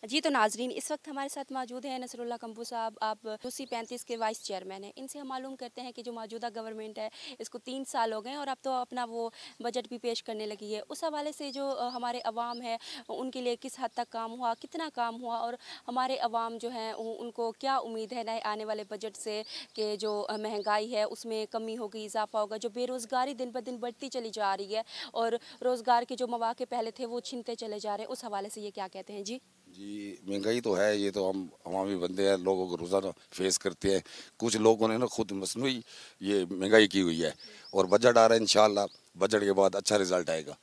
जी, तो नाज़रीन इस वक्त हमारे साथ मौजूद हैं नसरुल्लाह कंबू साहब। आप यूसी 35 के वाइस चेयरमैन हैं। इनसे हम मालूम करते हैं कि जो मौजूदा गवर्नमेंट है इसको 3 साल हो गए और अब तो अपना वो बजट भी पेश करने लगी है। उस हवाले से जो हमारे अवाम है उनके लिए किस हद तक काम हुआ, कितना काम हुआ और हमारे अवाम जो हैं उनको क्या उम्मीद है नए आने वाले बजट से कि जो महंगाई है उसमें कमी होगी, इजाफा होगा, जो बेरोज़गारी दिन ब दिन बढ़ती चली जा रही है और रोज़गार के जो मौके पहले थे वो छीनते चले जा रहे हैं, उस हवाले से ये क्या कहते हैं? जी जी, महंगाई तो है। ये तो हम अवामी बंदे हैं, लोगों को रोज़ाना फेस करते हैं। कुछ लोगों ने ना खुद मसनूई ये महंगाई की हुई है और बजट आ रहा है। इंशाल्लाह बजट के बाद अच्छा रिजल्ट आएगा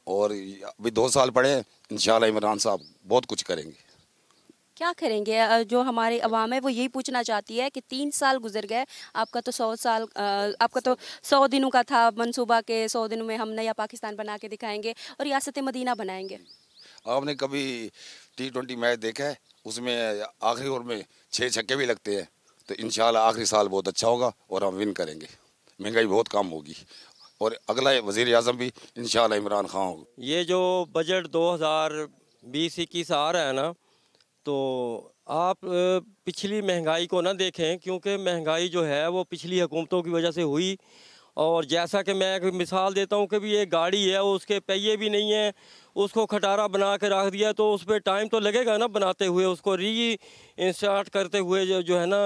और अभी 2 साल पड़े हैं। इंशाल्लाह इमरान साहब बहुत कुछ करेंगे। क्या करेंगे? जो हमारी अवाम है वो यही पूछना चाहती है कि 3 साल गुजर गए, आपका तो 100 साल आपका तो 100 दिनों का था मंसूबा के 100 दिनों में हम नया पाकिस्तान बना के दिखाएंगे और रियासत मदीना बनाएंगे। आपने कभी T20 मैच देखा है? उसमें आखिरी ओवर में 6 छक्के भी लगते हैं। तो इंशाल्लाह आखिरी साल बहुत अच्छा होगा और हम विन करेंगे। महंगाई बहुत कम होगी और अगला वजीर आजम भी इंशाल्लाह इमरान खान होगा। ये जो बजट 2020-21 आ रहा है ना, तो आप पिछली महंगाई को ना देखें, क्योंकि महंगाई जो है वो पिछली हुकूमतों की वजह से हुई। और जैसा कि मैं एक मिसाल देता हूँ कि भी एक गाड़ी है, उसके पहिए भी नहीं है, उसको खटारा बना के रख दिया तो उस पर टाइम तो लगेगा ना बनाते हुए, उसको री इंस्टार्ट करते हुए जो है ना,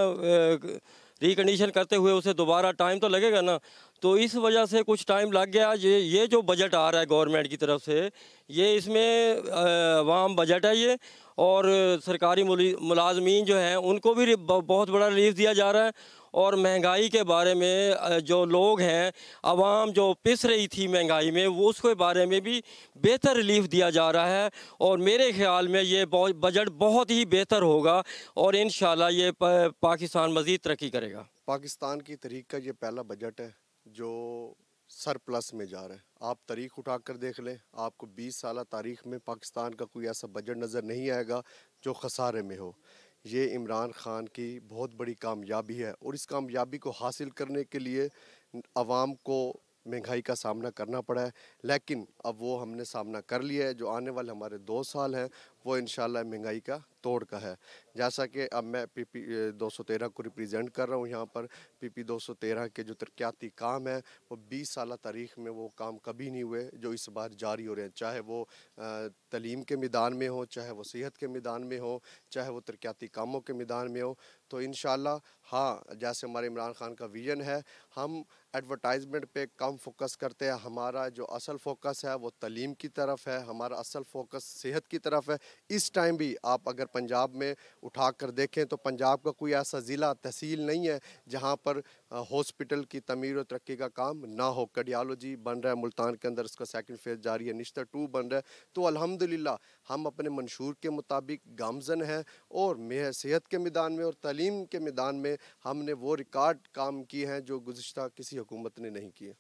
रिकंडीशन करते हुए उसे दोबारा टाइम तो लगेगा ना। तो इस वजह से कुछ टाइम लग गया। ये जो बजट आ रहा है गवर्नमेंट की तरफ से, ये इसमें वाम बजट है ये। और सरकारी मुलाजमीन जो हैं उनको भी बहुत बड़ा रिलीफ दिया जा रहा है। और महंगाई के बारे में जो लोग हैं, आवाम जो पिस रही थी महंगाई में, वो उसके बारे में भी बेहतर रिलीफ दिया जा रहा है। और मेरे ख्याल में ये बजट बहुत ही बेहतर होगा और इंशाल्लाह ये पाकिस्तान मज़ीद तरक्की करेगा। पाकिस्तान की तरीक का ये पहला बजट है जो सरप्लस में जा रहा है। आप तारीख उठा कर देख लें, आपको 20 साल तारीख में पाकिस्तान का कोई ऐसा बजट नज़र नहीं आएगा जो खसारे में हो। ये इमरान खान की बहुत बड़ी कामयाबी है और इस कामयाबी को हासिल करने के लिए आवाम को महंगाई का सामना करना पड़ा है, लेकिन अब वो हमने सामना कर लिया है। जो आने वाले हमारे 2 साल हैं वो इंशाल्लाह महंगाई का तोड़ का है। जैसा कि अब मैं PP 213 को रिप्रेजेंट कर रहा हूँ यहाँ पर। PP 213 के जो तरक्याती काम है वो 20 साल तारीख में वो काम कभी नहीं हुए जो इस बार जारी हो रहे हैं, चाहे वो तालीम के मैदान में हो, चाहे वो सेहत के मैदान में हो, चाहे वो तरक्याती कामों के मैदान में हो। तो इंशाल्लाह हाँ, जैसे हमारे इमरान खान का विजन है, हम एडवर्टाइजमेंट पे कम फोकस करते हैं। हमारा जो असल फोकस है वो तालीम की तरफ है, हमारा असल फोकस सेहत की तरफ है। इस टाइम भी आप अगर पंजाब में उठा कर देखें तो पंजाब का कोई ऐसा ज़िला तहसील नहीं है जहाँ पर हॉस्पिटल की तमीर और तरक्की का काम ना हो। कार्डियोलॉजी बन रहा है मुल्तान के अंदर, उसका सेकंड फेज़ जारी है, निश्तर 2 बन रहा है। तो अल्हम्दुलिल्लाह हम अपने मंशूर के मुताबिक गामजन हैं और सेहत के मैदान में और तालीम के मैदान में हमने वो रिकॉर्ड काम किए हैं जो गुज़िश्ता किसी हुकूमत ने नहीं किए।